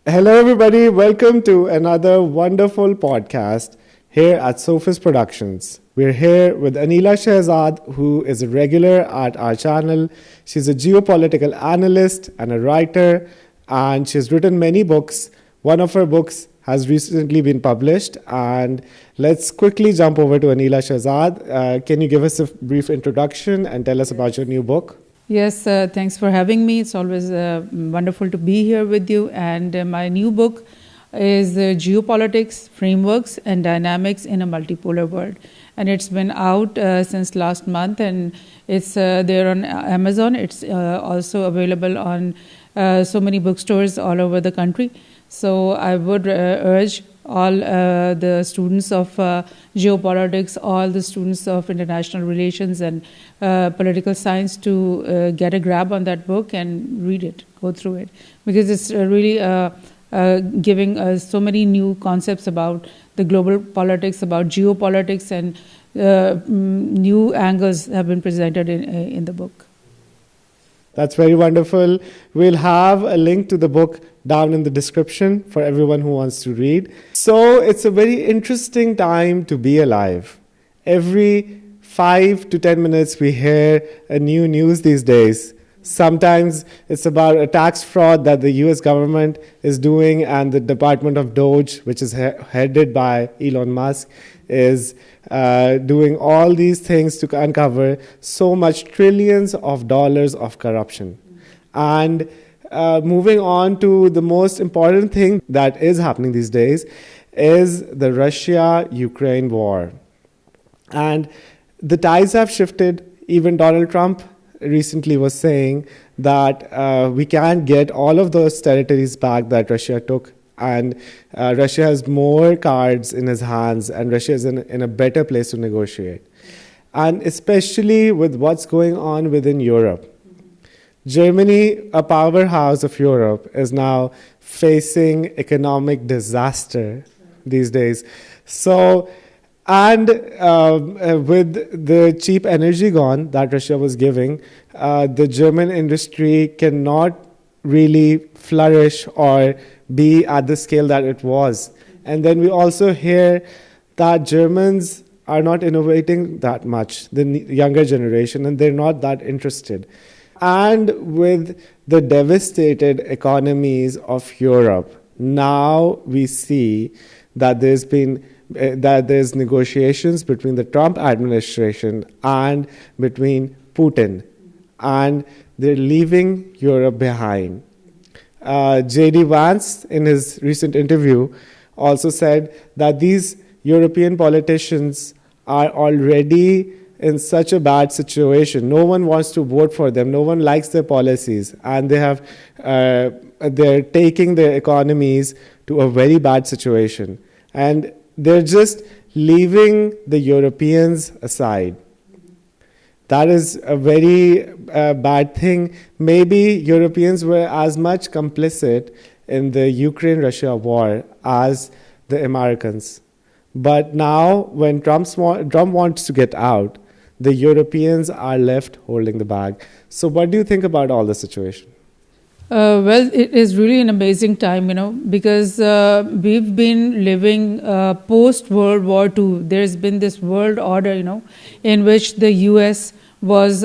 Hello, everybody. Welcome to another wonderful podcast here at Sophis Productions. We're here with Anila Shehzad, who is a regular at our channel. She's a geopolitical analyst and a writer, and she's written many books. One of her books has recently been published, and let's quickly jump over to Anila Shehzad. Can you give us a brief introduction and tell us about your new book? Yes, thanks for having me. It's always wonderful to be here with you. And my new book is Geopolitics, Frameworks and Dynamics in a Multipolar World. And it's been out since last month, and it's there on Amazon. It's also available on so many bookstores all over the country. So I would urge all the students of geopolitics, all the students of international relations and political science to get a grab on that book and read it, go through it. Because it's really giving so many new concepts about the global politics, about geopolitics, and new angles have been presented in the book. That's very wonderful. We'll have a link to the book down in the description for everyone who wants to read. So it's a very interesting time to be alive. Every 5 to 10 minutes we hear a new news these days. Sometimes it's about a tax fraud that the US government is doing, and the Department of Doge, which is headed by Elon Musk, is doing all these things to uncover so much trillions of dollars of corruption. And moving on to the most important thing that is happening these days is the Russia-Ukraine war. And the tides have shifted. Even Donald Trump recently was saying that we can't get all of those territories back that Russia took, and Russia has more cards in his hands, and Russia is in a better place to negotiate. And especially with what's going on within Europe. Germany, a powerhouse of Europe, is now facing economic disaster these days. So, and with the cheap energy gone that Russia was giving, the German industry cannot really flourish or be at the scale that it was. And then we also hear that Germans are not innovating that much, the younger generation, and they're not that interested. And with the devastated economies of Europe, now we see that there's negotiations between the Trump administration and between Putin, and they're leaving Europe behind. J.D. Vance, in his recent interview, also said that these European politicians are already in such a bad situation. No one wants to vote for them. No one likes their policies, and they're taking their economies to a very bad situation. And they're just leaving the Europeans aside. That is a very bad thing. Maybe Europeans were as much complicit in the Ukraine-Russia war as the Americans. But now, when Trump wants to get out, the Europeans are left holding the bag. So what do you think about all the situation? Well, it is really an amazing time, because we've been living post-World War II. There's been this world order, in which the US was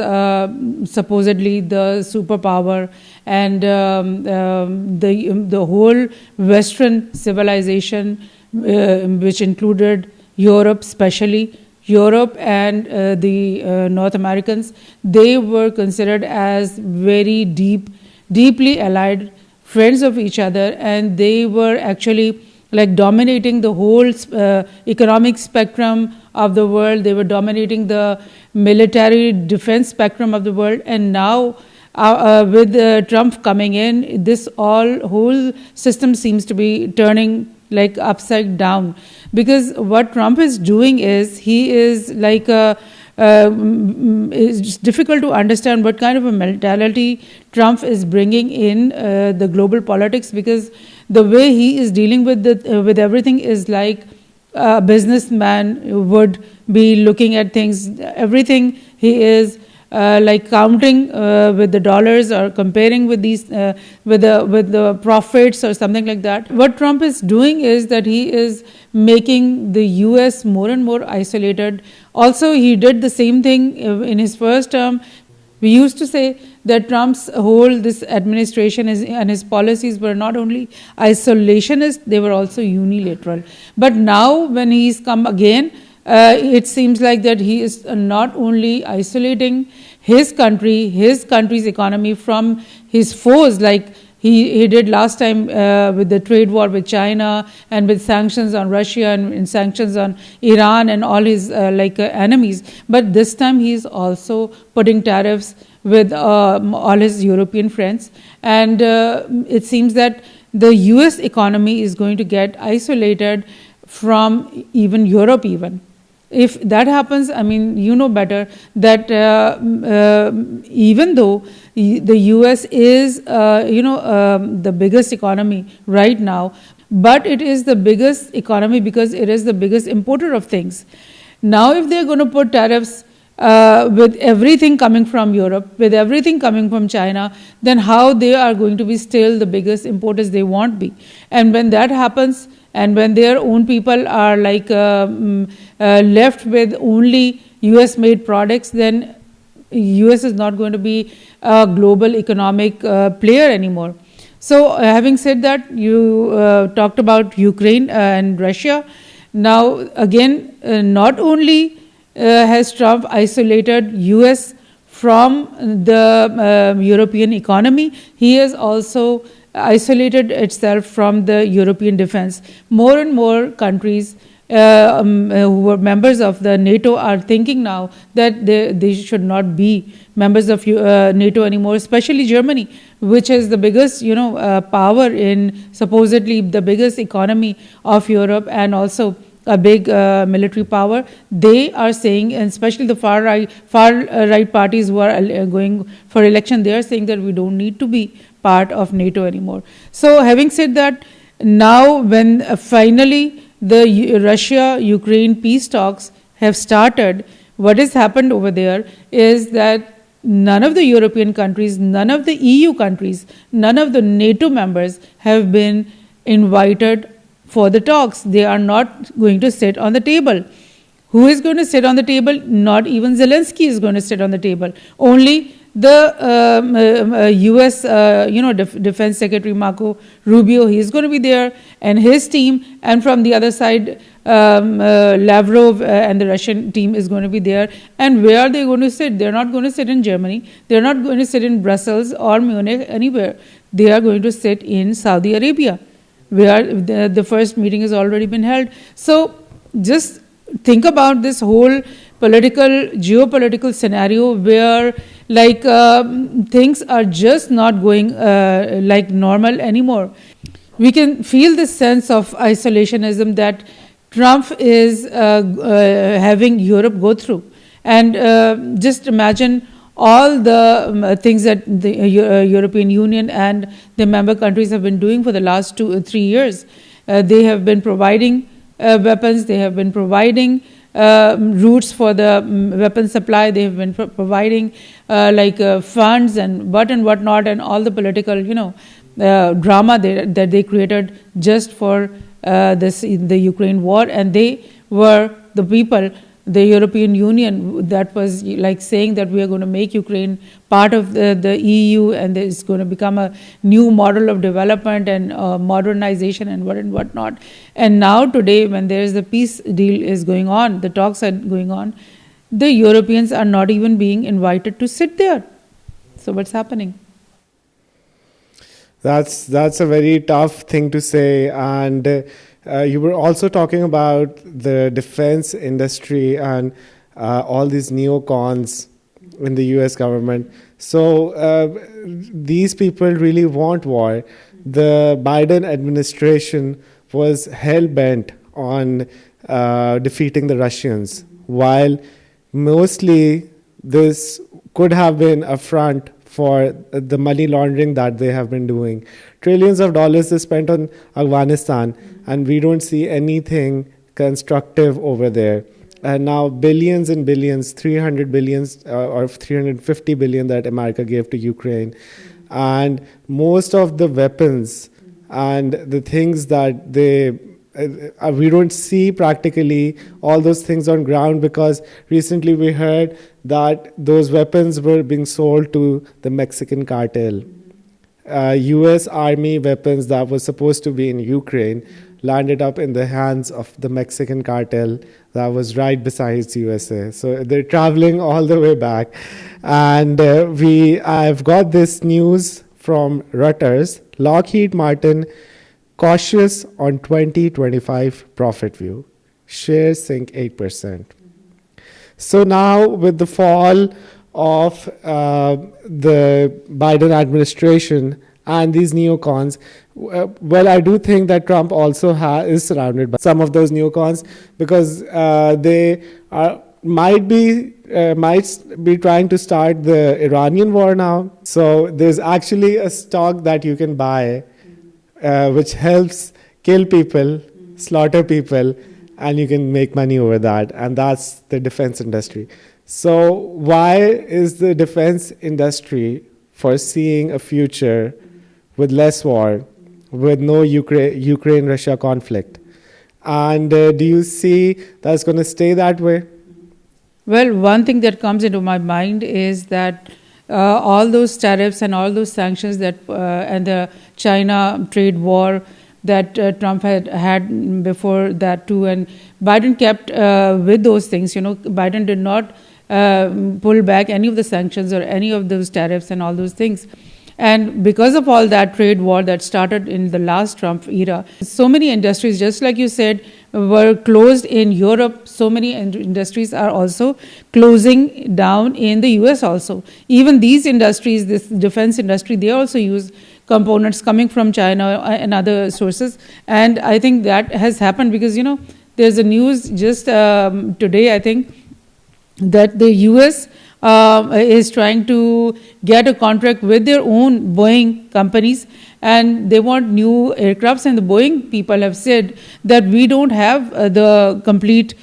supposedly the superpower, and the whole Western civilization, which included Europe, especially Europe and the North Americans, they were considered as very deeply allied friends of each other, and they were actually like dominating the whole economic spectrum of the world. They were dominating the military defense spectrum of the world. And now with Trump coming in, this whole system seems to be turning like upside down, because what Trump is doing is he is like it's difficult to understand what kind of a mentality Trump is bringing in the global politics, because the way he is dealing with everything is like a businessman would be looking at things. Everything he is like counting with the dollars or comparing with these with the profits or something like that. What Trump is doing is that he is making the US more and more isolated. Also, he did the same thing in his first term. We used to say that Trump's whole this administration and his policies were not only isolationist, they were also unilateral. But now when he's come again, it seems like that he is not only isolating his country's economy from his foes, like he did last time with the trade war with China and with sanctions on Russia and sanctions on Iran and all his enemies. But this time he is also putting tariffs with all his European friends. And it seems that the US economy is going to get isolated from even Europe even. If that happens, I mean, you know better that even though the US is, the biggest economy right now, but it is the biggest economy because it is the biggest importer of things. Now, if they're going to put tariffs with everything coming from Europe, with everything coming from China, then how they are going to be still the biggest importers? They won't be. And when that happens, and when their own people are left with only US-made products, then US is not going to be a global economic player anymore. So having said that, you talked about Ukraine and Russia. Now again, not only has Trump isolated US from the European economy, he has also isolated itself from the European defense. More and more countries who were members of the NATO are thinking now that they should not be members of NATO anymore, especially Germany, which is the biggest power in supposedly the biggest economy of Europe and also a big military power. They are saying, and especially the far right parties who are going for election, they are saying that we don't need to be part of NATO anymore. So having said that, now when finally the Russia-Ukraine peace talks have started, what has happened over there is that none of the European countries, none of the EU countries, none of the NATO members have been invited for the talks. They are not going to sit on the table. Who is going to sit on the table? Not even Zelensky is going to sit on the table. Only the US Defense Secretary Marco Rubio, he is going to be there, and his team, and from the other side Lavrov and the Russian team is going to be there. And where are they going to sit? They're not going to sit in Germany, they're not going to sit in Brussels or Munich, anywhere. They are going to sit in Saudi Arabia, where the first meeting has already been held. So just think about this whole geopolitical scenario where things are just not going like normal anymore. We can feel this sense of isolationism that Trump is having Europe go through. And just imagine all the things that the European Union and the member countries have been doing for the last 2 or 3 years. They have been providing weapons, they have been providing routes for the weapon supply, they have been providing funds and whatnot, and all the political drama that they created just for the Ukraine war. And they were the people, the European Union, that was like saying that we are going to make Ukraine part of the EU, and it's going to become a new model of development and modernization and whatnot. And now today, when there is the peace deal is going on, the talks are going on, the Europeans are not even being invited to sit there. So what's happening? That's a very tough thing to say. And you were also talking about the defense industry and all these neocons in the US government. So these people really want war. The Biden administration was hell-bent on defeating the Russians, while mostly this could have been a front for the money laundering that they have been doing. Trillions of dollars is spent on Afghanistan, and we don't see anything constructive over there. now billions and billions, 300 billions or 350 billion that America gave to Ukraine. And most of the weapons and the things that we don't see practically all those things on ground, because recently we heard that those weapons were being sold to the Mexican cartel. US Army weapons that were supposed to be in Ukraine landed up in the hands of the Mexican cartel that was right beside USA. So they're traveling all the way back. And I've got this news from Reuters. Lockheed Martin cautious on 2025 profit view. Shares sink 8%. So now with the fall of the Biden administration and these neocons, well, I do think that Trump also is surrounded by some of those neocons, because they might be trying to start the Iranian war now. So there's actually a stock that you can buy which helps kill people, slaughter people, and you can make money over that. And that's the defense industry. So why is the defense industry foreseeing a future with less war, with no Ukraine-Russia conflict? And do you see that's going to stay that way? Well, one thing that comes into my mind is that all those tariffs and all those sanctions that and the China trade war that Trump had before that too, and Biden kept with those things. Biden did not pull back any of the sanctions or any of those tariffs and all those things. And because of all that trade war that started in the last Trump era, so many industries, just like you said, were closed in Europe. So many industries are also closing down in the US also. Even these industries, this defense industry, they also use components coming from China and other sources. And I think that has happened because, there's a news just today, I think, that the US is trying to get a contract with their own Boeing companies, and they want new aircrafts. And the Boeing people have said that we don't have the complete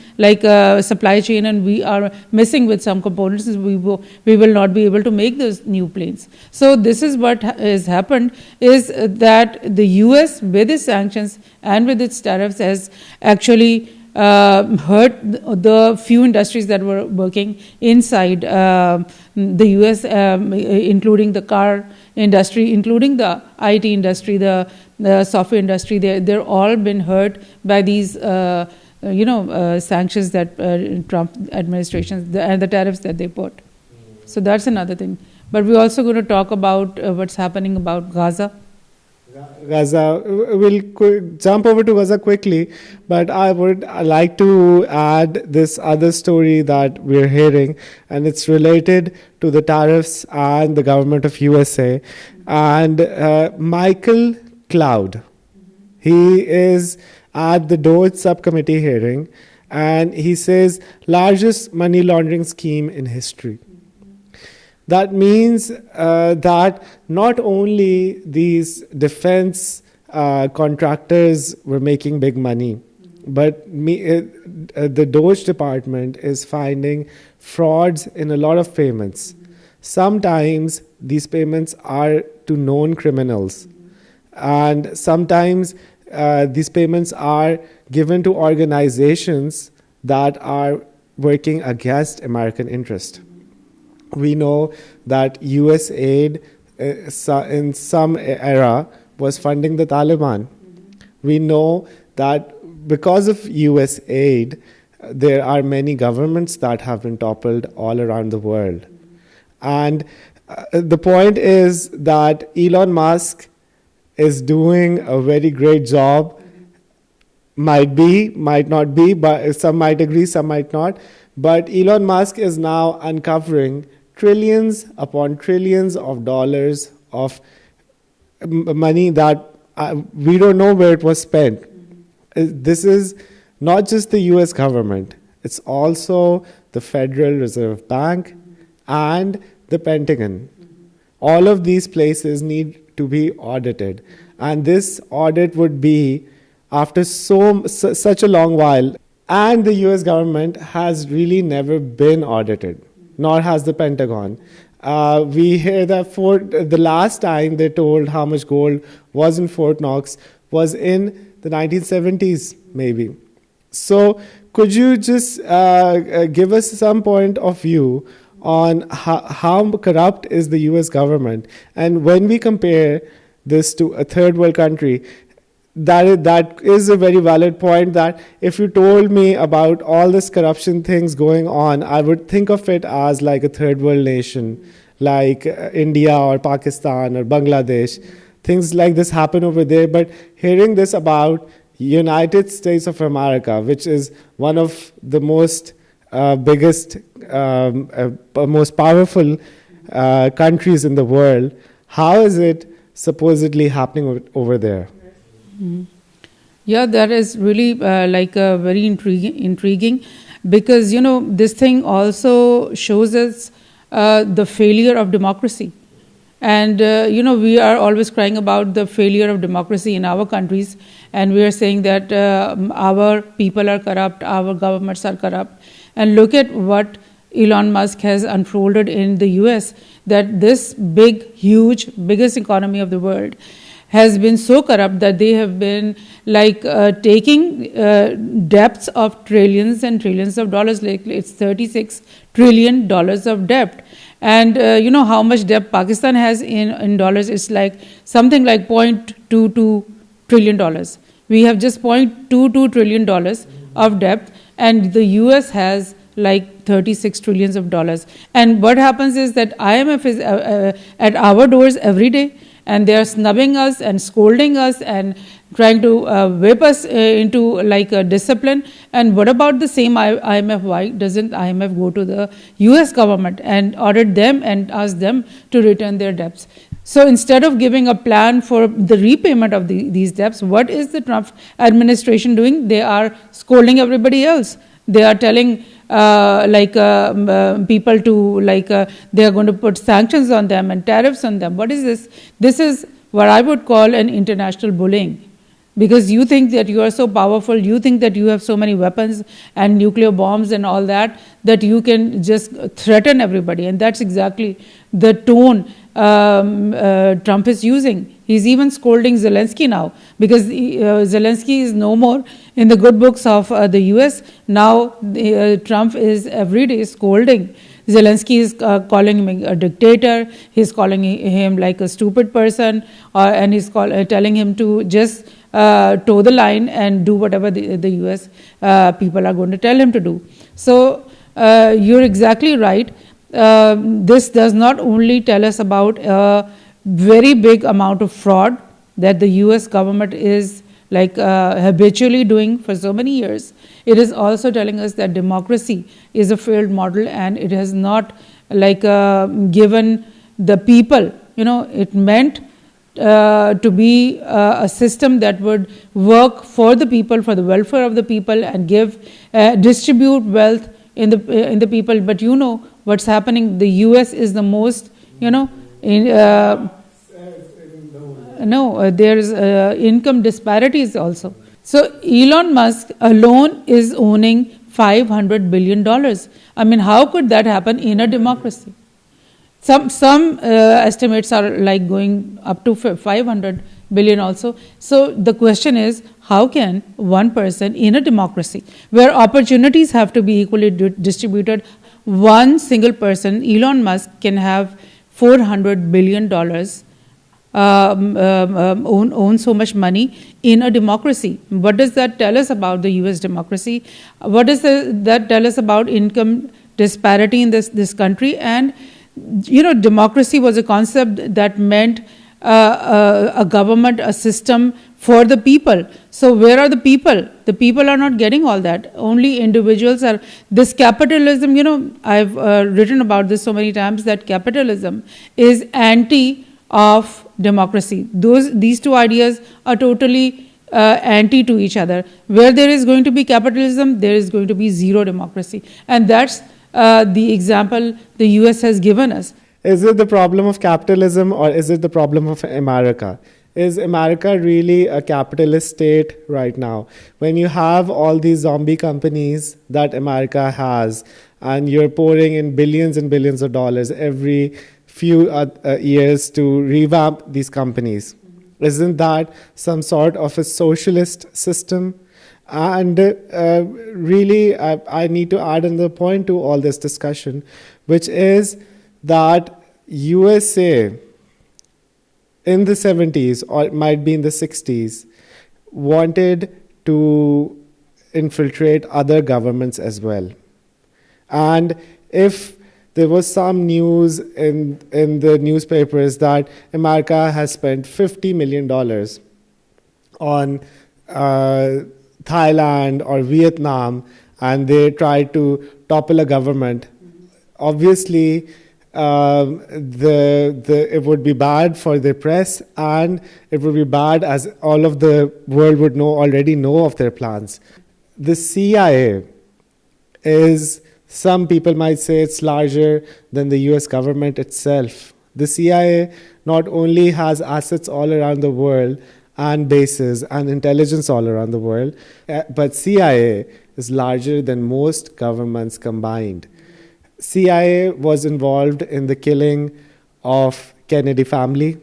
supply chain, and we are missing with some components. We will not be able to make those new planes. So this is what has happened, is that the US with its sanctions and with its tariffs has actually hurt the few industries that were working inside the US, including the car industry, including the IT industry, the software industry. They're all been hurt by these sanctions that Trump administration and the tariffs that they put. So that's another thing. But we're also going to talk about what's happening about Gaza. We'll jump over to Gaza quickly, but I would like to add this other story that we're hearing, and it's related to the tariffs and the government of USA. And Michael Cloud, he is at the Doge subcommittee hearing, and he says, largest money laundering scheme in history. That means that not only these defense contractors were making big money, but the Doge department is finding frauds in a lot of payments. Sometimes these payments are to known criminals, and sometimes these payments are given to organizations that are working against American interest. We know that US aid in some era was funding the Taliban. We know that because of US aid, there are many governments that have been toppled all around the world. And the point is that Elon Musk is doing a very great job. Might be, might not be, but some might agree, some might not. But Elon Musk is now uncovering trillions upon trillions of dollars of money that we don't know where it was spent. This is not just the US government, it's also the Federal Reserve Bank and the Pentagon. All of these places need to be audited. And this audit would be after such a long while. And the US government has really never been audited, nor has the Pentagon. We hear that the last time they told how much gold was in Fort Knox was in the 1970s, maybe. So, could you just give us some point of view on how corrupt is the US government? And when we compare this to a third world country, that is a very valid point, that if you told me about all this corruption things going on, I would think of it as like a third world nation, like India or Pakistan or Bangladesh. Things like this happen over there. But hearing this about United States of America, which is one of the most biggest, most powerful countries in the world, how is it supposedly happening over there? Yeah, that is really very intriguing, because this thing also shows us the failure of democracy. And we are always crying about the failure of democracy in our countries, and we are saying that our people are corrupt, our governments are corrupt. And look at what Elon Musk has unfolded in the US, that this biggest economy of the world has been so corrupt that they have been taking debts of trillions and trillions of dollars. Like it's $36 trillion of debt. And how much debt Pakistan has in dollars? It's like something like $0.22 trillion. We have just $0.22 trillion of debt, and the US has like $36 trillion of dollars. And what happens is that IMF is at our doors every day, and they are snubbing us and scolding us and trying to whip us into a discipline. And what about the same IMF? Why doesn't IMF go to the US government and audit them and ask them to return their debts? So instead of giving a plan for the repayment of these debts, what is the Trump administration doing? They are scolding everybody else. They are telling people to they are going to put sanctions on them and tariffs on them. What is this? This is what I would call an international bullying, because you think that you are so powerful, you think that you have so many weapons and nuclear bombs and all that you can just threaten everybody. And that's exactly the tone Trump is using. He's even scolding Zelensky now, because Zelensky is no more in the good books of the US. Now Trump is every day scolding. Zelensky is calling him a dictator. He's calling him like a stupid person, and he's telling him to just toe the line and do whatever the US people are going to tell him to do. So you're exactly right. This does not only tell us about a very big amount of fraud that the US government is habitually doing for so many years. It is also telling us that democracy is a failed model, and it has not given the people, it meant to be a system that would work for the people, for the welfare of the people, and distribute wealth in the people. But what's happening? The US is the most, there's income disparities also. So Elon Musk alone is owning $500 billion. I mean, how could that happen in a democracy? Some estimates are going up to 500 billion also. So the question is, how can one person in a democracy where opportunities have to be equally distributed, one single person, Elon Musk, can have $400 billion, own so much money in a democracy? What does that tell us about the US democracy? What does that tell us about income disparity in this country? And democracy was a concept that meant a government, a system for the people. So where are the people? The people are not getting all that. Only individuals are. This capitalism, I've written about this so many times, that capitalism is anti of democracy. These two ideas are totally anti to each other. Where there is going to be capitalism, there is going to be zero democracy. And that's the example the US has given us. Is it the problem of capitalism, or is it the problem of America? is America really a capitalist state right now? When you have all these zombie companies that America has, and you're pouring in billions and billions of dollars every few years to revamp these companies, isn't that some sort of a socialist system? And really, I need to add another point to all this discussion, which is that USA in the 70s, or it might be in the 60s, wanted to infiltrate other governments as well. And if there was some news in the newspapers that America has spent $50 million on Thailand or Vietnam, and they tried to topple a government, obviously it would be bad for the press, and it would be bad as all of the world would already know of their plans. The CIA is, some people might say, it's larger than the US government itself. The CIA not only has assets all around the world and bases and intelligence all around the world, but CIA is larger than most governments combined. CIA was involved in the killing of Kennedy family.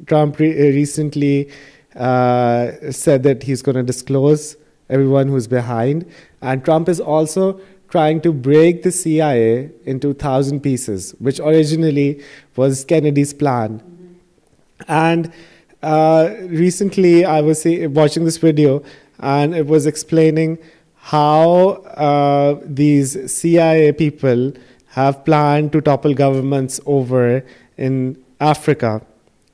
Trump recently said that he's going to disclose everyone who's behind. And Trump is also trying to break the CIA into 1,000 pieces, which originally was Kennedy's plan. And recently I was watching this video, and it was explaining how these CIA people have planned to topple governments over in Africa.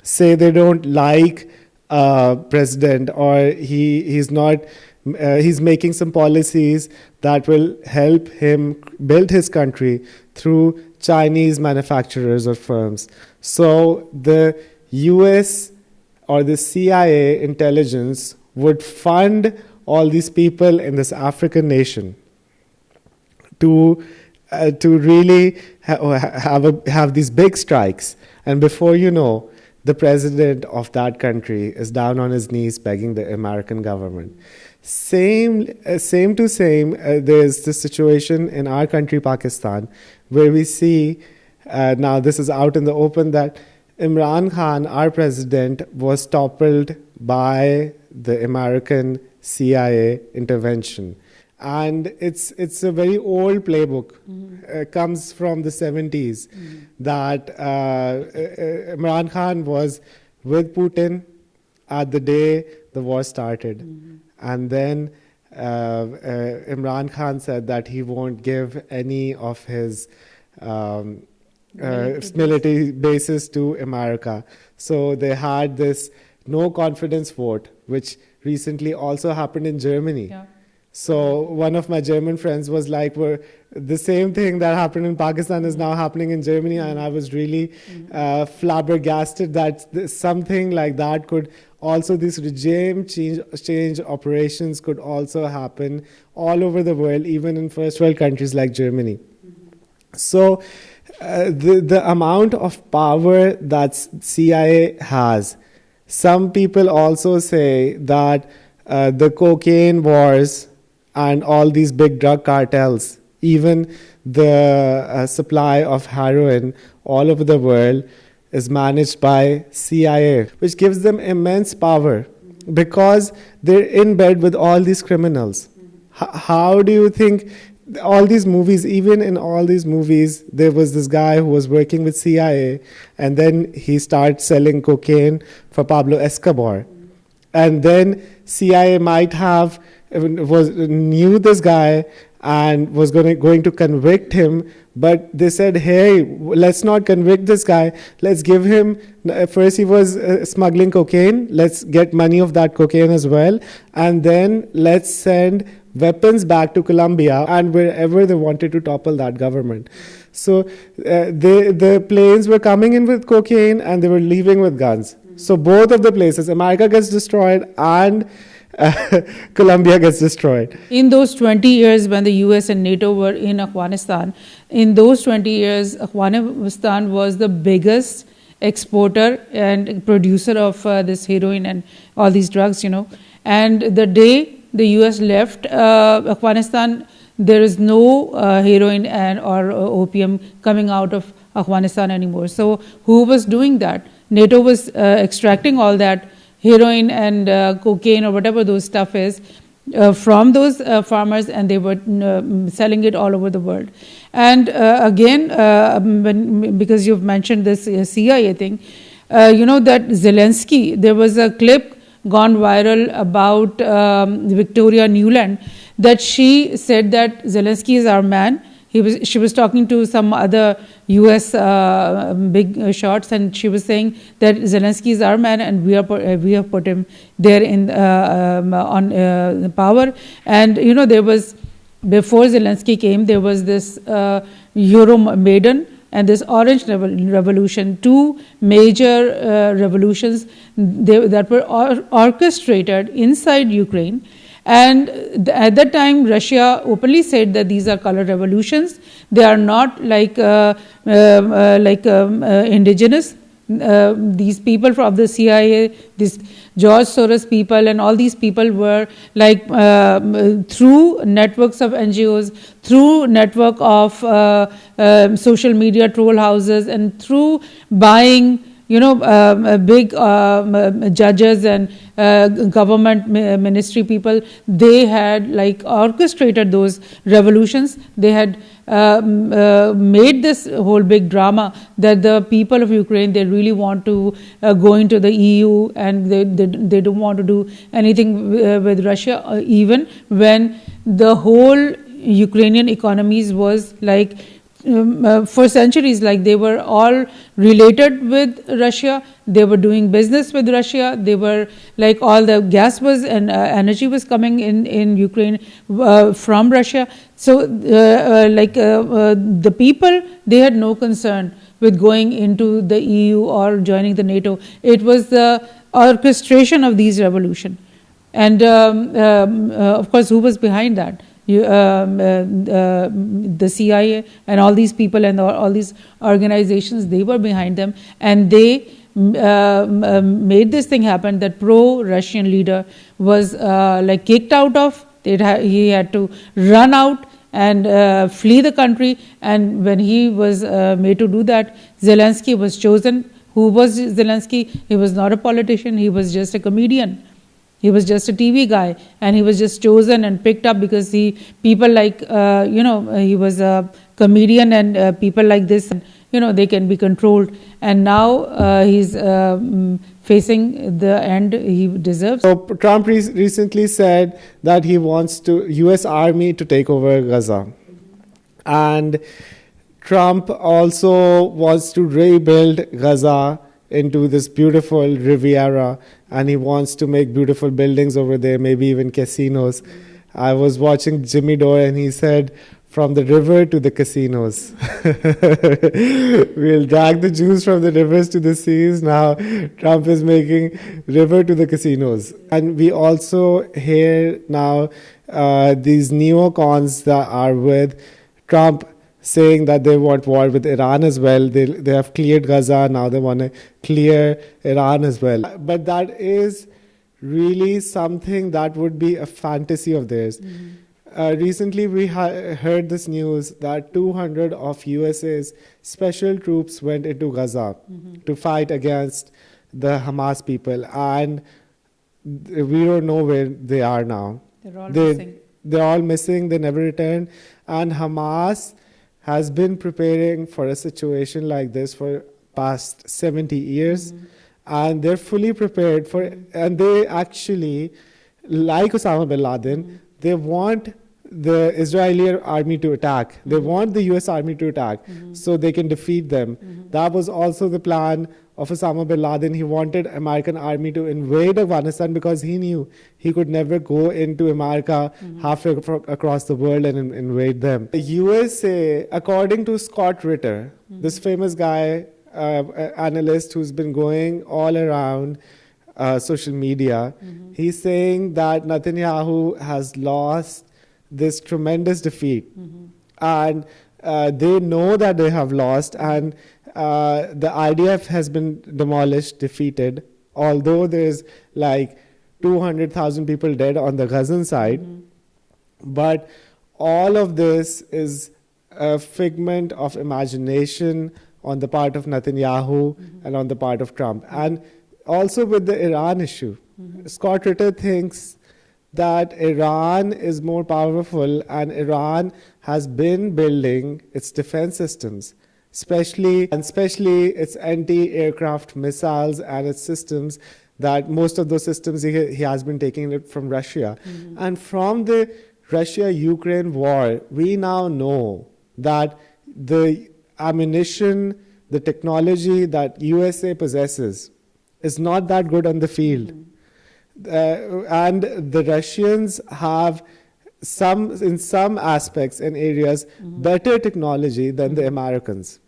Say they don't like president, or he's making some policies that will help him build his country through Chinese manufacturers or firms. So the US or the CIA intelligence would fund all these people in this African nation to really have these big strikes. And before you know, the president of that country is down on his knees begging the American government. Same, there's this situation in our country, Pakistan, where we see, now this is out in the open, that Imran Khan, our president, was toppled by the American CIA intervention. And it's a very old playbook. Comes from the 70s, that Imran Khan was with Putin at the day the war started. And then Imran Khan said that he won't give any of his military bases to America. So they had this no confidence vote, which recently also happened in Germany. Yeah. So one of my German friends was like, the same thing that happened in Pakistan is now happening in Germany. And I was really flabbergasted that something like that could also, this regime change operations could also happen all over the world, even in first world countries like Germany. So the amount of power that CIA has, some people also say that the cocaine wars and all these big drug cartels, even the supply of heroin all over the world, is managed by CIA, which gives them immense power because they're in bed with all these criminals. How do you think all these movies, even in all these movies, there was this guy who was working with CIA, and then he started selling cocaine for Pablo Escobar. And then CIA might have knew this guy and was going to convict him, but they said, hey, let's not convict this guy. Let's give him, first he was smuggling cocaine. Let's get money of that cocaine as well. And then let's send weapons back to Colombia and wherever they wanted to topple that government. So the planes were coming in with cocaine and they were leaving with guns. So both of the places, America gets destroyed and Colombia gets destroyed. In those 20 years when the US and NATO were in Afghanistan, in those 20 years, Afghanistan was the biggest exporter and producer of this heroin and all these drugs, And the day the US left Afghanistan, there is no heroin or opium coming out of Afghanistan anymore. So who was doing that? NATO was extracting all that heroin and cocaine or whatever those stuff is from those farmers, and they were selling it all over the world. And again, because you've mentioned this CIA thing, that Zelensky, there was a clip gone viral about Victoria Nuland, that she said that Zelensky is our man. She was talking to some other U.S. big shots, and she was saying that Zelensky is our man, and we have put him there on power. And there was, before Zelensky came, there was this Euromaidan and this Orange Revolution, two major revolutions that were orchestrated inside Ukraine. And at that time, Russia openly said that these are color revolutions. They are not like indigenous. These people from the CIA, these George Soros people, and all these people were like through networks of NGOs, through network of social media troll houses, and through buying big judges and government ministry people, they had like orchestrated those revolutions. They had made this whole big drama that the people of Ukraine, they really want to go into the EU, and they don't want to do anything with Russia, even when the whole Ukrainian economies was like for centuries, like they were all related with Russia. They were doing business with Russia. They were like all the gas was and energy was coming in Ukraine from Russia. So the people, they had no concern with going into the EU or joining the NATO. It was the orchestration of these revolution. And of course, who was behind that? The CIA and all these people and all these organizations, they were behind them, and they made this thing happen. That pro-Russian leader was like kicked out of. He had to run out and flee the country. And when he was made to do that, Zelensky was chosen. Who was Zelensky? He was not a politician. He was just a comedian. He was just a TV guy, and he was just chosen and picked up because people like, he was a comedian, and people like this, they can be controlled. And now he's facing the end he deserves. So Trump recently said that he wants U.S. Army to take over Gaza. And Trump also wants to rebuild Gaza into this beautiful Riviera, and he wants to make beautiful buildings over there, maybe even casinos. I was watching Jimmy Dore, and he said, from the river to the casinos. We'll drag the Jews from the rivers to the seas. Now Trump is making river to the casinos. And we also hear now these neocons that are with Trump saying that they want war with Iran as well. They have cleared Gaza, now they want to clear Iran as well. But that is really something that would be a fantasy of theirs. Mm-hmm. Recently we heard this news that 200 of USA's special troops went into Gaza to fight against the Hamas people, and we don't know where they are now. They're all missing. They're all missing, they never returned. And Hamas has been preparing for a situation like this for past 70 years, and they're fully prepared for it. And they actually, like Osama bin Laden, they want the Israeli army to attack. They want the US army to attack so they can defeat them. That was also the plan of Osama bin Laden. He wanted American army to invade Afghanistan because he knew he could never go into America halfway across the world and invade them. The USA, according to Scott Ritter, this famous guy, analyst who's been going all around social media, he's saying that Netanyahu has lost this tremendous defeat. And they know that they have lost, and the IDF has been demolished, defeated, although there's like 200,000 people dead on the Gazan side. But all of this is a figment of imagination on the part of Netanyahu and on the part of Trump. And also with the Iran issue, Scott Ritter thinks that Iran is more powerful, and Iran has been building its defense systems, especially its anti-aircraft missiles and its systems, that most of those systems he has been taking it from Russia. And from the Russia-Ukraine war, we now know that the ammunition, the technology that USA possesses is not that good on the field. And the Russians have in some aspects and areas better technology than the Americans.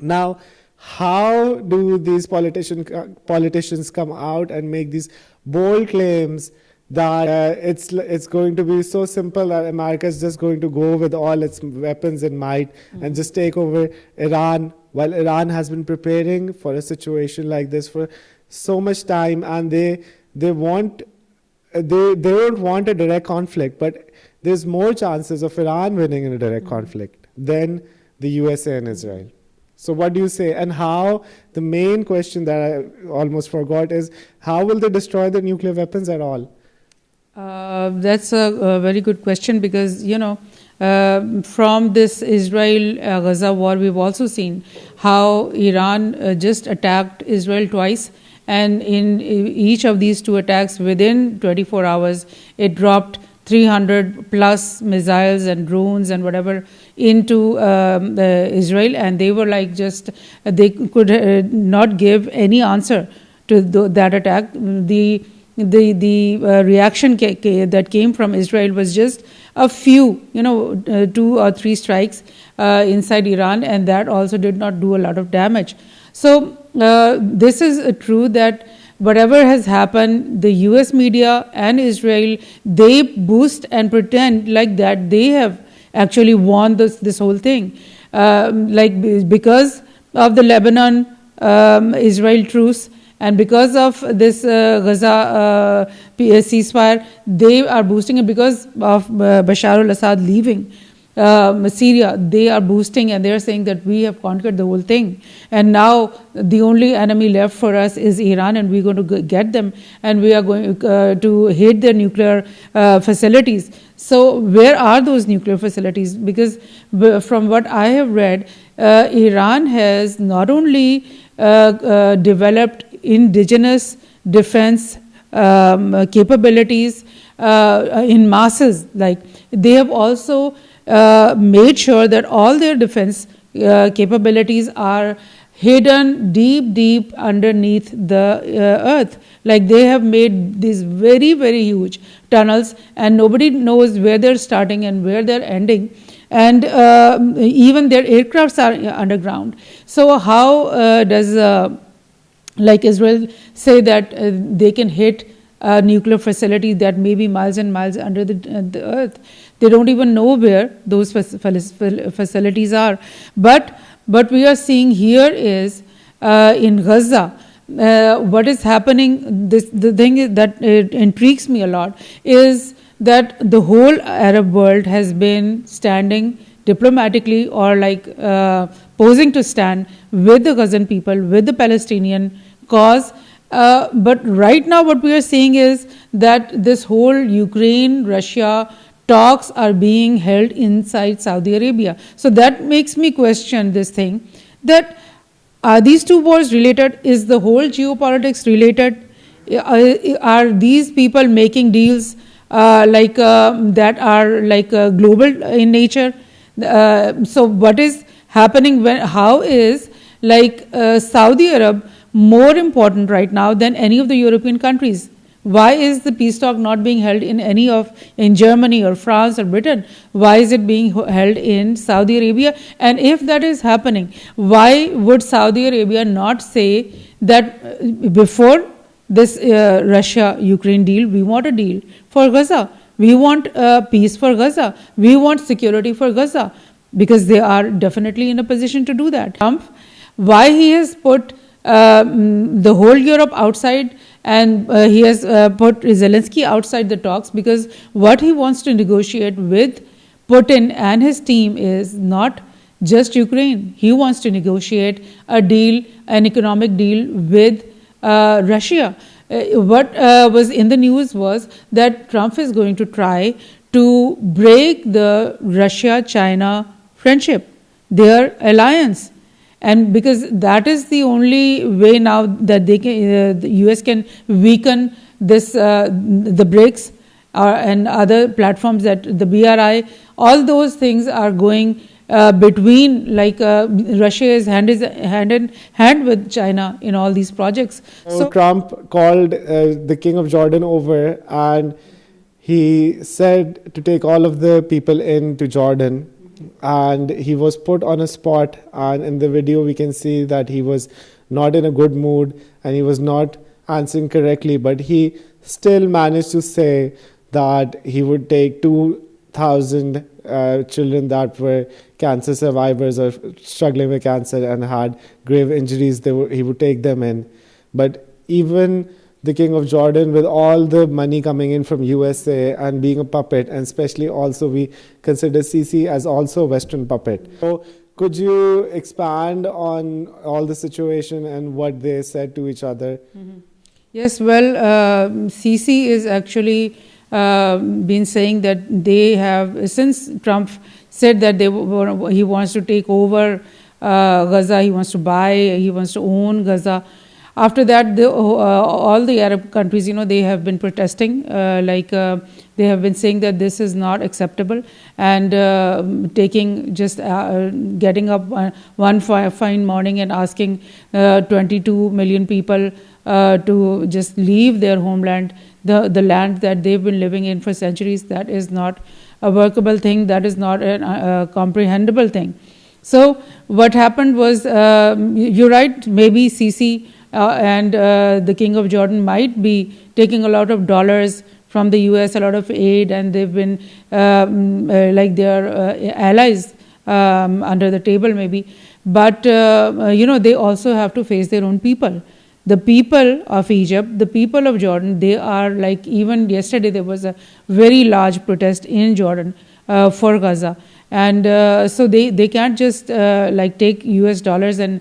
Now, how do these politicians come out and make these bold claims that it's going to be so simple that America is just going to go with all its weapons and might and just take over Iran, while Iran has been preparing for a situation like this for so much time, and they don't want a direct conflict, but there's more chances of Iran winning in a direct conflict than the USA and Israel. So what do you say? And how, the main question that I almost forgot is, how will they destroy the nuclear weapons at all? That's a very good question, because, from this Israel-Gaza war, we've also seen how Iran just attacked Israel twice. And in each of these two attacks, within 24 hours, it dropped 300 plus missiles and drones and whatever into Israel. And they were like they could not give any answer to that attack. The reaction that came from Israel was just a few, 2 or 3 strikes inside Iran, and that also did not do a lot of damage. So this is true that whatever has happened, the US media and Israel, they boost and pretend like that they have actually won this whole thing. Because of the Lebanon-Israel truce, and because of this Gaza ceasefire, they are boosting it. Because of Bashar al-Assad leaving Syria, they are boosting, and they are saying that we have conquered the whole thing. And now the only enemy left for us is Iran, and we're going to get them, and we are going to hit their nuclear facilities. So where are those nuclear facilities? Because from what I have read, Iran has not only developed indigenous defense capabilities in masses, like they have also made sure that all their defense capabilities are hidden deep underneath the earth. Like they have made these very, very huge tunnels, and nobody knows where they're starting and where they're ending. And even their aircrafts are underground. So how does Israel say that they can hit a nuclear facility that may be miles and miles under the earth? They don't even know where those facilities are. But what we are seeing here is in Gaza, what is happening, the thing that intrigues me a lot is that the whole Arab world has been standing diplomatically or posing to stand with the Gazan people, with the Palestinian cause. But right now what we are seeing is that this whole Ukraine-Russia talks are being held inside Saudi Arabia. So that makes me question this thing, that are these two wars related? Is the whole geopolitics related? Are these people making deals that are global in nature? So what is happening how is Saudi Arab more important right now than any of the European countries? Why is the peace talk not being held in Germany or France or Britain? Why is it being held in Saudi Arabia? And if that is happening, why would Saudi Arabia not say that before this Russia-Ukraine deal, we want a deal for Gaza. We want peace for Gaza. We want security for Gaza, because they are definitely in a position to do that. Trump Why he has put the whole Europe outside, and he has put Zelensky outside the talks, because what he wants to negotiate with Putin and his team is not just Ukraine. He wants to negotiate a deal, an economic deal with Russia. What was in the news was that Trump is going to try to break the Russia-China friendship, their alliance. And because that is the only way now that they can, the US can weaken this, the BRICS and other platforms, that the BRI, all those things are going between, like Russia is hand in hand with China in all these projects. So Trump called the king of Jordan over, and he said to take all of the people into Jordan, and he was put on a spot, and in the video we can see that he was not in a good mood and he was not answering correctly, but he still managed to say that he would take 2,000 children that were cancer survivors or struggling with cancer and had grave injuries. He would take them in. But even the king of Jordan, with all the money coming in from USA and being a puppet, and especially also we consider Sisi as also a Western puppet. So could you expand on all the situation and what they said to each other? Mm-hmm. Yes, well, Sisi is actually been saying that they have, since Trump said that he wants to take over Gaza, he wants to buy, he wants to own Gaza. After that, all the Arab countries, they have been protesting, they have been saying that this is not acceptable, and getting up one fine morning and asking 22 million people to just leave their homeland, the land that they've been living in for centuries. That is not a workable thing. That is not a comprehensible thing. So what happened was, you're right, maybe Sisi and the king of Jordan might be taking a lot of dollars from the US, a lot of aid, and they've been like their allies under the table maybe. But, they also have to face their own people. The people of Egypt, the people of Jordan, they are like, even yesterday there was a very large protest in Jordan for Gaza. And so they can't just take US dollars and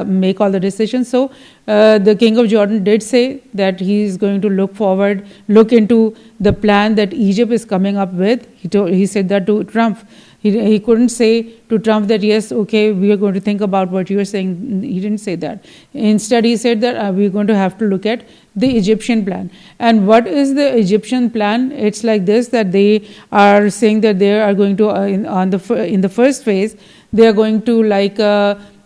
make all the decisions. So the king of Jordan did say that he is going to look into the plan that Egypt is coming up with. He said that to Trump. He couldn't say to Trump that, yes, okay, we are going to think about what you are saying. He didn't say that. Instead, he said that we're going to have to look at the Egyptian plan. And what is the Egyptian plan? It's like this, that they are saying that they are going to, in the first phase, they are going to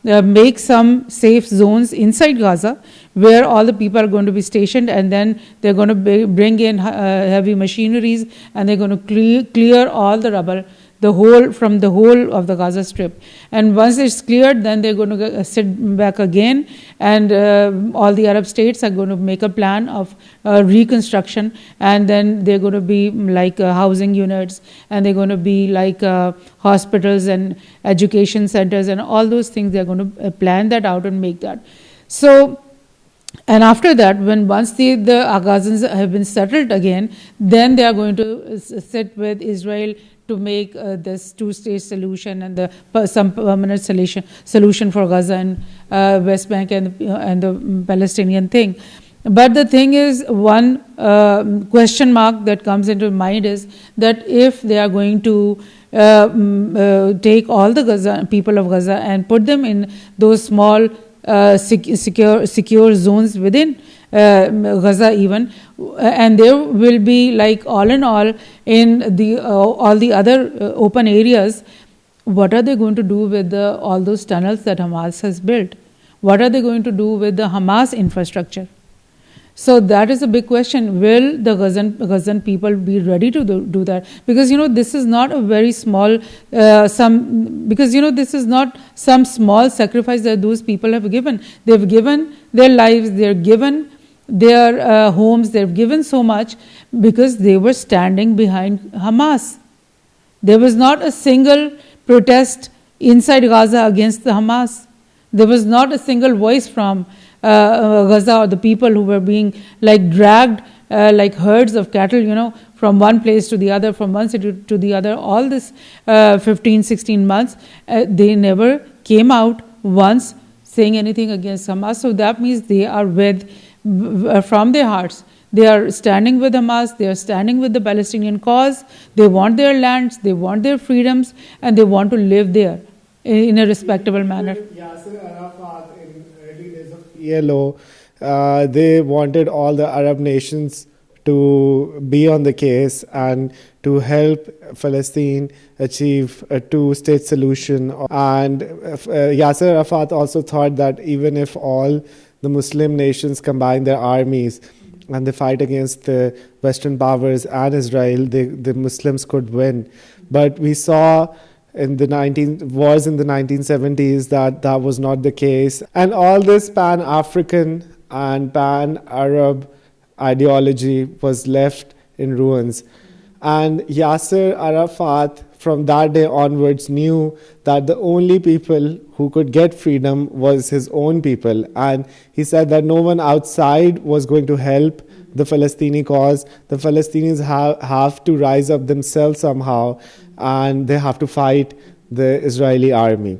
make some safe zones inside Gaza, where all the people are going to be stationed, and then they're going to bring in heavy machineries, and they're going to clear all the rubble, from the whole of the Gaza Strip. And once it's cleared, then they're going to sit back again, and all the Arab states are going to make a plan of reconstruction, and then they're going to be like housing units, and they're going to be like hospitals and education centers, and all those things. They're going to plan that out and make that. So, and after that, once the Gazans have been settled again, then they are going to sit with Israel to make this two-state solution and some permanent solution for Gaza and West Bank and the Palestinian thing. But the thing is, one question mark that comes into mind is that if they are going to take all the people of Gaza and put them in those small secure zones within Gaza even, and there will be like all in all in the all the other open areas. What are they going to do with all those tunnels that Hamas has built? What are they going to do with the Hamas infrastructure? So that is a big question. Will the Gazan people be ready to do that? Because this is not a very small this is not some small sacrifice that those people have given. They've given their lives, they've given their homes, they've given so much because they were standing behind Hamas. There was not a single protest inside Gaza against the Hamas. There was not a single voice from Gaza, or the people who were being like dragged like herds of cattle, from one place to the other, from one city to the other. All this 15, 16 months, they never came out once saying anything against Hamas. So that means they are from their hearts, they are standing with Hamas, they are standing with the Palestinian cause. They want their lands, they want their freedoms, and they want to live there in a respectable manner. Yasser Arafat, in early days of PLO, they wanted all the Arab nations to be on the case and to help Palestine achieve a two-state solution. And Yasser Arafat also thought that even if all the Muslim nations combine their armies and they fight against the Western powers and Israel, the Muslims could win. But we saw in the 1970s that was not the case. And all this pan-African and pan-Arab ideology was left in ruins. And Yasser Arafat, from that day onwards, knew that the only people who could get freedom was his own people. And he said that no one outside was going to help the Palestinian cause. The Palestinians have to rise up themselves somehow, and they have to fight the Israeli army.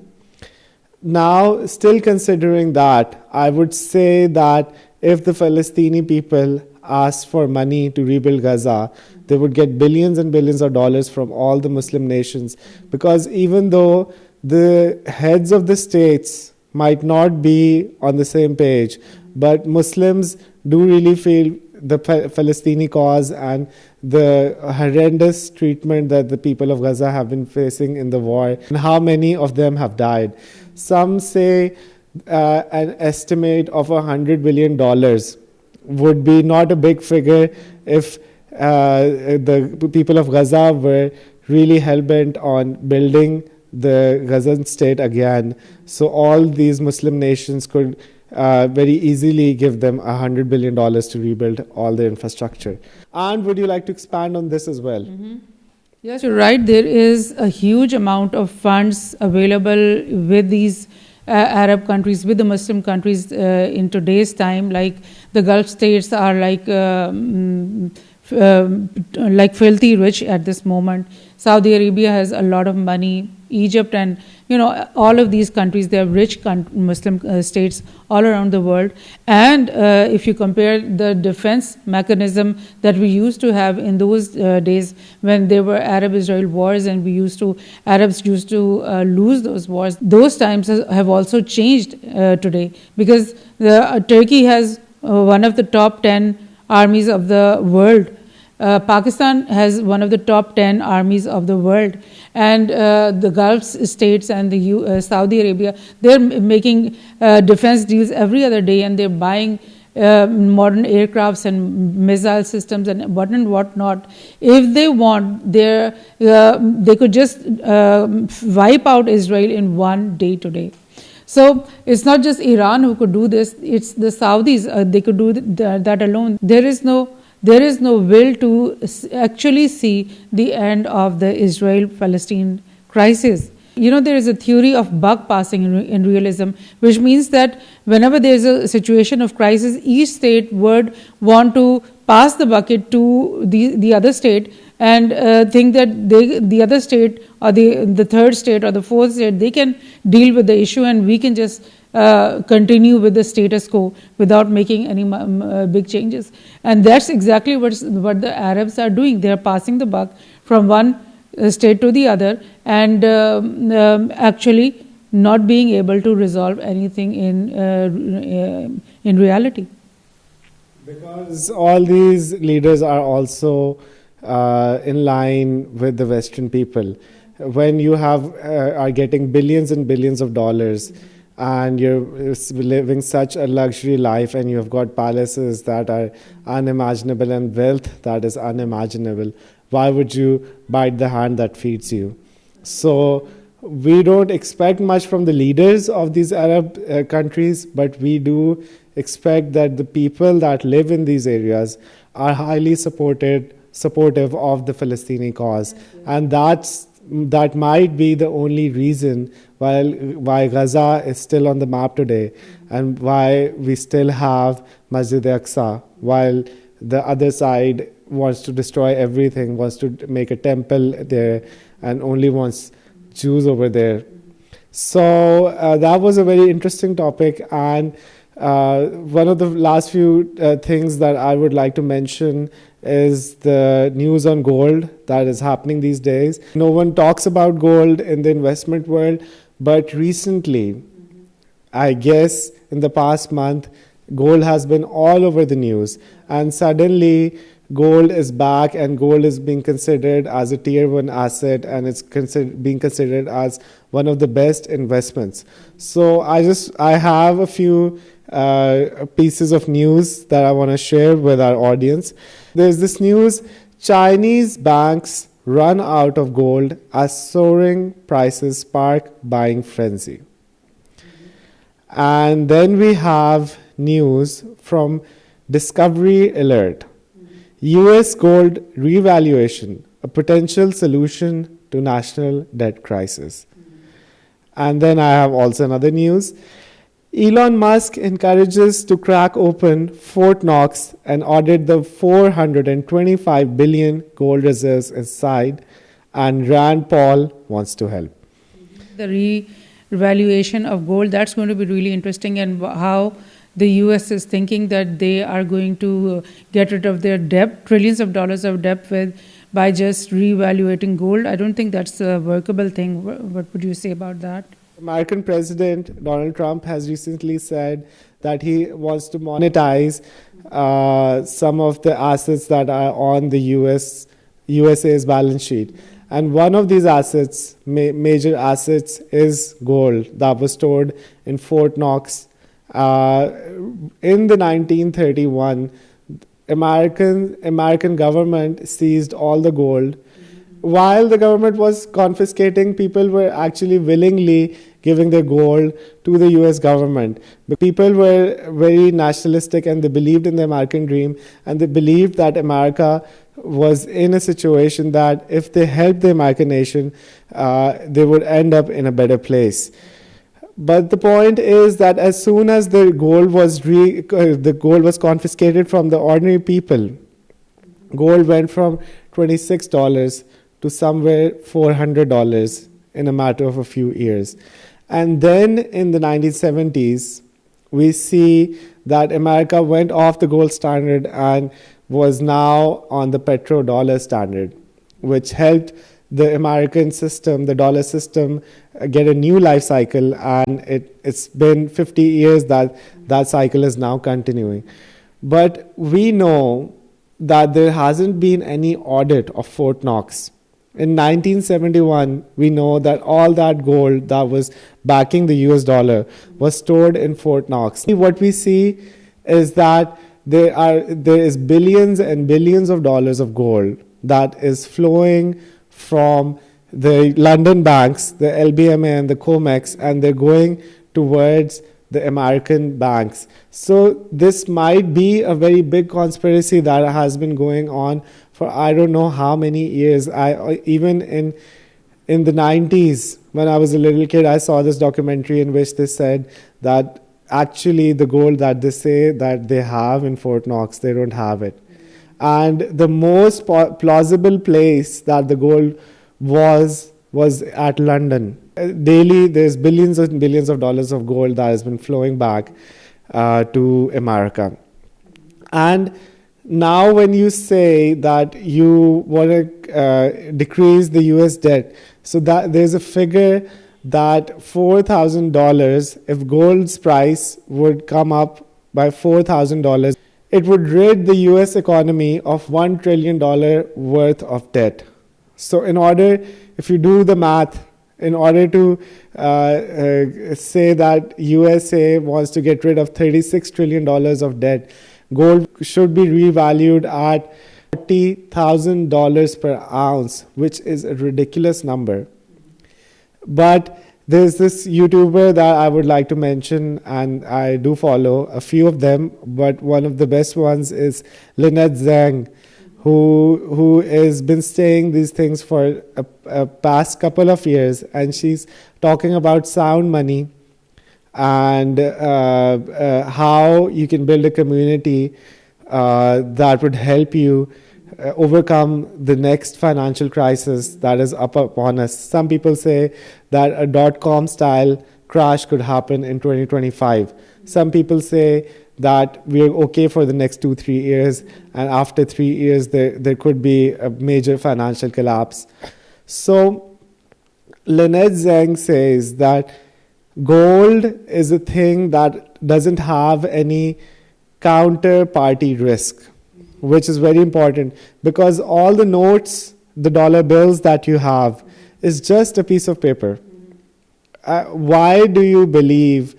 Now, still considering that, I would say that if the Palestinian people asked for money to rebuild Gaza, they would get billions and billions of dollars from all the Muslim nations. Because even though the heads of the states might not be on the same page, but Muslims do really feel the Palestinian cause and the horrendous treatment that the people of Gaza have been facing in the war, and how many of them have died. Some say an estimate of $100 billion would be not a big figure if the people of Gaza were really hell-bent on building the Gazan state again. So all these Muslim nations could very easily give them $100 billion to rebuild all their infrastructure. And would you like to expand on this as well? Mm-hmm. Yes, you're right. There is a huge amount of funds available with these Arab countries, with the Muslim countries in today's time. Like the Gulf states are like filthy rich at this moment. Saudi Arabia has a lot of money. Egypt and all of these countries, they are rich Muslim states all around the world. And if you compare the defense mechanism that we used to have in those days when there were Arab-Israel wars, and Arabs used to lose those wars, those times have also changed today, because Turkey has one of the top 10 armies of the world. Pakistan has one of the top 10 armies of the world, and the Gulf states and the Saudi Arabia, they're making defense deals every other day, and they're buying modern aircrafts and missile systems and whatnot. If they want, they could just wipe out Israel in one day today. So it's not just Iran who could do this, it's the Saudis, they could do that alone. There is no will to actually see the end of the Israel-Palestine crisis. There is a theory of buck passing in realism, which means that whenever there is a situation of crisis, each state would want to pass the bucket to the other state and think that the other state or the third state or the fourth state, they can deal with the issue, and we can just continue with the status quo without making any big changes. And that's exactly what the Arabs are doing. They are passing the buck from one state to the other, and actually not being able to resolve anything in reality. Because all these leaders are also in line with the Western people. When you are getting billions and billions of dollars, and you're living such a luxury life, and you have got palaces that are unimaginable and wealth that is unimaginable, why would you bite the hand that feeds you? So we don't expect much from the leaders of these Arab countries, but we do expect that the people that live in these areas are highly supportive of the Palestinian cause. And that's that might be the only reason why Gaza is still on the map today, and why we still have Masjid al-Aqsa, while the other side wants to destroy everything, wants to make a temple there, and only wants Jews over there. So that was a very interesting topic, and one of the last few things that I would like to mention is the news on gold that is happening these days. No one talks about gold in the investment world, but recently, I guess in the past month, gold has been all over the news, and suddenly gold is back, and gold is being considered as a tier 1 asset, and it's being considered as one of the best investments. So I have a few pieces of news that I want to share with our audience. There's this news: Chinese banks run out of gold as soaring prices spark buying frenzy. And then we have news from Discovery Alert: US gold revaluation, a potential solution to national debt crisis. And then I have also another news: Elon Musk encourages to crack open Fort Knox and audit the 425 billion gold reserves inside, and Rand Paul wants to help. The revaluation of gold, that's going to be really interesting, and how the US is thinking that they are going to get rid of their debt, trillions of dollars of debt, by just reevaluating gold. I don't think that's a workable thing. What would you say about that? American President Donald Trump has recently said that he wants to monetize some of the assets that are on the USA's balance sheet. And one of these assets, major assets, is gold that was stored in Fort Knox. In the 1931, American government seized all the gold. While the government was confiscating, people were actually willingly giving their gold to the US government. The people were very nationalistic, and they believed in the American dream, and they believed that America was in a situation that if they helped the American nation, they would end up in a better place. But the point is that as soon as the gold was confiscated from the ordinary people, gold went from $26 to somewhere $400 in a matter of a few years. And then in the 1970s, we see that America went off the gold standard and was now on the petrodollar standard, which helped the American system, the dollar system, get a new life cycle, and it's been 50 years that cycle is now continuing. But we know that there hasn't been any audit of Fort Knox. In 1971, we know that all that gold that was backing the US dollar was stored in Fort Knox. What we see is that there is billions and billions of dollars of gold that is flowing from the London banks, the LBMA and the COMEX, and they're going towards the American banks. So this might be a very big conspiracy that has been going on for I don't know how many years. Even in the 90s, when I was a little kid, I saw this documentary in which they said that actually the gold that they say that they have in Fort Knox, they don't have it. And the most plausible place that the gold was at London. Daily, there's billions and billions of dollars of gold that has been flowing back to America. And now when you say that you want to decrease the US debt, so that there's a figure that $4,000, if gold's price would come up by $4,000, it would rid the US economy of $1 trillion worth of debt. So if you do the math, in order to say that USA wants to get rid of $36 trillion of debt, gold should be revalued at $40,000 per ounce, which is a ridiculous number. But there's this YouTuber that I would like to mention, and I do follow a few of them, but one of the best ones is Lynette Zhang, who has been saying these things for a past couple of years, and she's talking about sound money and how you can build a community that would help you overcome the next financial crisis that is up upon us. Some people say that a dot-com style crash could happen in 2025. Some people say that we're okay for the next 2-3 years, and after 3 years there could be a major financial collapse. So Lynette Zhang says that gold is a thing that doesn't have any counterparty risk, which is very important, because all the notes, the dollar bills that you have is just a piece of paper. Why do you believe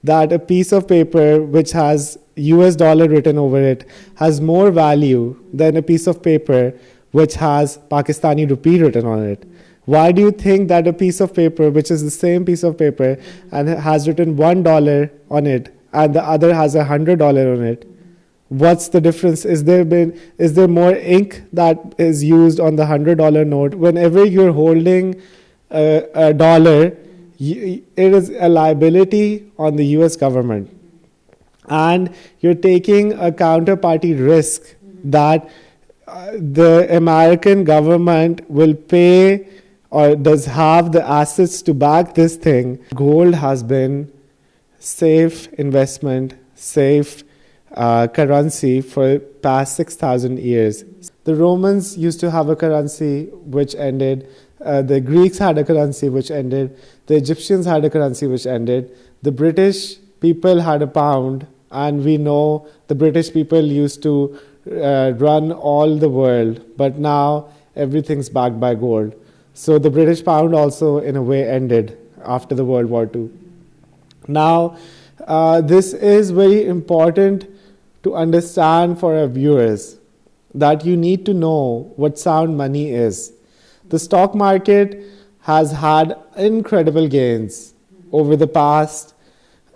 that a piece of paper which has US dollar written over it has more value than a piece of paper which has Pakistani rupee written on it? Why do you think that a piece of paper which is the same piece of paper and has written $1 on it and the other has $100 on it, what's the difference? Is there more ink that is used on the $100 note? Whenever you're holding a dollar, it is a liability on the US government, and you're taking a counterparty risk that the American government will pay or does have the assets to back this thing. Gold has been safe investment, safe currency for past 6,000 years. The Romans used to have a currency which ended. The Greeks had a currency which ended. The Egyptians had a currency which ended. The British people had a pound, and we know the British people used to run all the world, but now everything's backed by gold. So the British pound also, in a way, ended after the World War II. Now, this is very important to understand for our viewers, that you need to know what sound money is. The stock market has had incredible gains over the past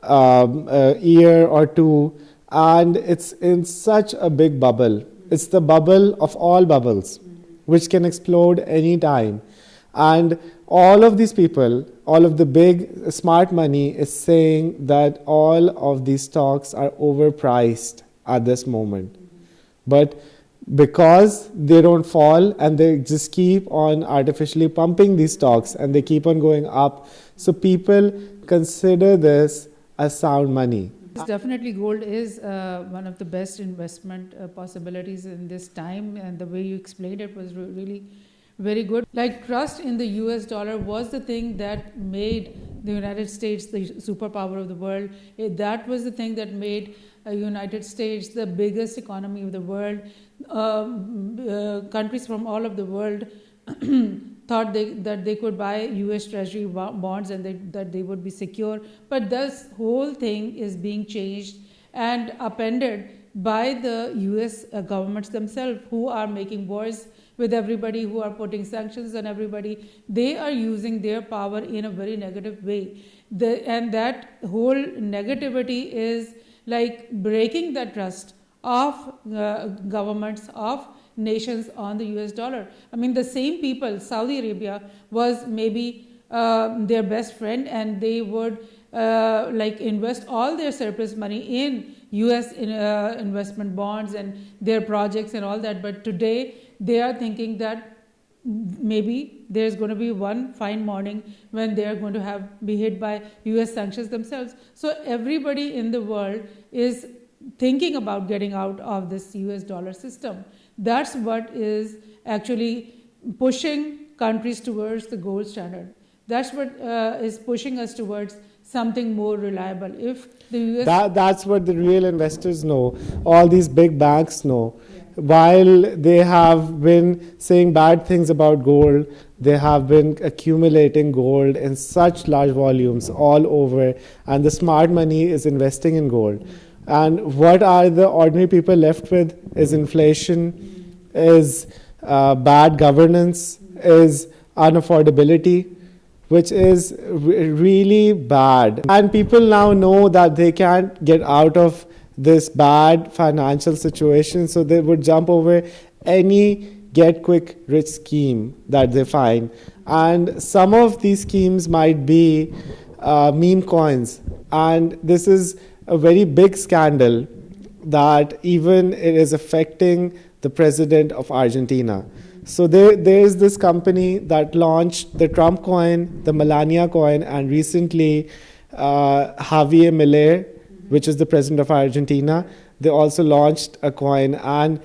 year or two, and it's in such a big bubble. It's the bubble of all bubbles, which can explode any time. And all of these people, all of the big smart money is saying that all of these stocks are overpriced at this moment. But because they don't fall and they just keep on artificially pumping these stocks and they keep on going up, so people consider this as sound money. Definitely, gold is one of the best investment possibilities in this time, and the way you explained it was really very good. Like, trust in the US dollar was the thing that made the United States the superpower of the world. That was the thing that made United States the biggest economy of the world. Countries from all of the world thought that they could buy US Treasury bonds and that they would be secure. But this whole thing is being changed and upended by the US governments themselves, who are making wars with everybody, who are putting sanctions on everybody. They are using their power in a very negative way. And that whole negativity is like breaking the trust of governments, of nations on the US dollar. I mean, the same people, Saudi Arabia was maybe their best friend, and they would invest all their surplus money in US investment bonds and their projects and all that. But today they are thinking that maybe there's going to be one fine morning when they are going to be hit by US sanctions themselves. So everybody in the world is thinking about getting out of this US dollar system. That's what is actually pushing countries towards the gold standard. That's what is pushing us towards something more reliable. If the US... That's what the real investors know. All these big banks know. Yeah. While they have been saying bad things about gold, they have been accumulating gold in such large volumes all over, and the smart money is investing in gold. And what are the ordinary people left with is inflation, is bad governance, is unaffordability, which is really bad. And people now know that they can't get out of this bad financial situation, so they would jump over any get quick rich scheme that they find. And some of these schemes might be meme coins. And this is a very big scandal that even it is affecting the president of Argentina. So there is this company that launched the Trump coin, the Melania coin, and recently Javier Milei, which is the president of Argentina, they also launched a coin. And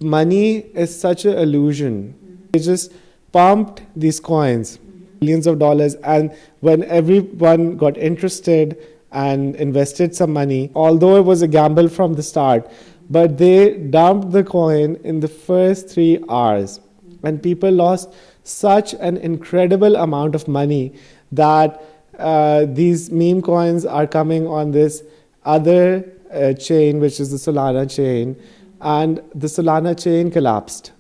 money is such an illusion. They just pumped these coins, millions of dollars, and when everyone got interested and invested some money, although it was a gamble from the start, but they dumped the coin in the first 3 hours. And people lost such an incredible amount of money that these meme coins are coming on this other chain, which is the Solana chain. And the Solana chain collapsed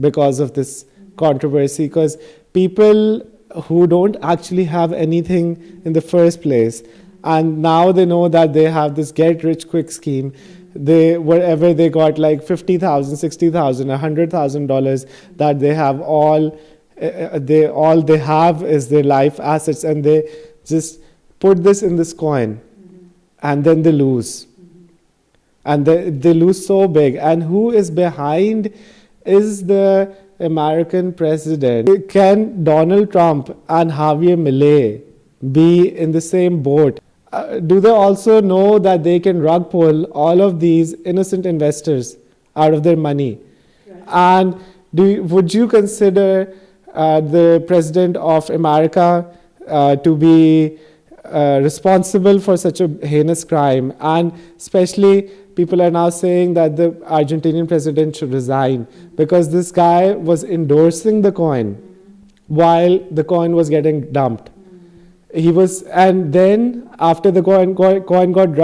because of this controversy, because people who don't actually have anything in the first place, and now they know that they have this get rich quick scheme. Wherever they got like $50,000, $60,000, $100,000, that they have all they have is their life assets, and they just put this in this coin, and then they lose. And they lose so big. And who is behind is the American president. Can Donald Trump and Javier Milei be in the same boat? Do they also know that they can rug pull all of these innocent investors out of their money? Right. And would you consider the president of America to be responsible for such a heinous crime? And especially, people are now saying that the Argentinian president should resign because this guy was endorsing the coin while the coin was getting dumped. And then after the coin got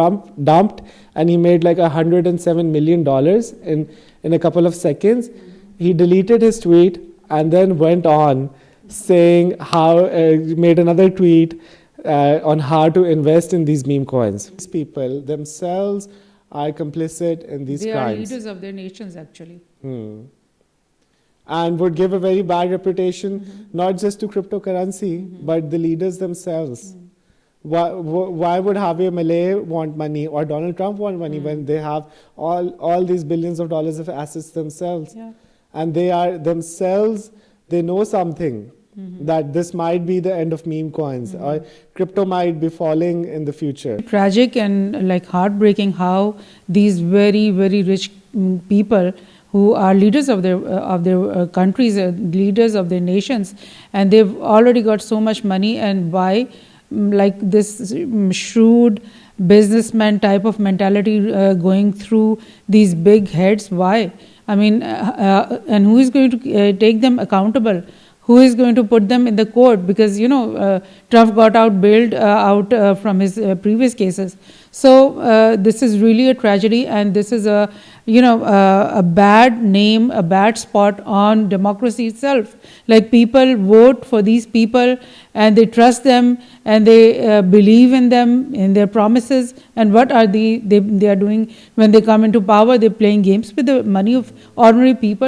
dumped, and he made like $107 million in a couple of seconds, he deleted his tweet and then went on saying made another tweet on how to invest in these meme coins. These people themselves are complicit in these crimes. They are leaders of their nations, actually. And would give a very bad reputation, not just to cryptocurrency, but the leaders themselves. Why would Javier Milei want money or Donald Trump want money when they have all these billions of dollars of assets themselves? Yeah. And they are themselves, they know something, that this might be the end of meme coins, or crypto might be falling in the future. Tragic and like heartbreaking how these very, very rich people who are leaders of their countries, leaders of their nations, and they've already got so much money, and why like this shrewd businessman type of mentality going through these big heads? Why? I mean, and who is going to take them accountable? Who is going to put them in the court? Because, Trump got bailed out from his previous cases. So this is really a tragedy, and this is a bad name, a bad spot on democracy itself. Like, people vote for these people, and they trust them, and they believe in them, in their promises. And what are they are doing when they come into power? They're playing games with the money of ordinary people.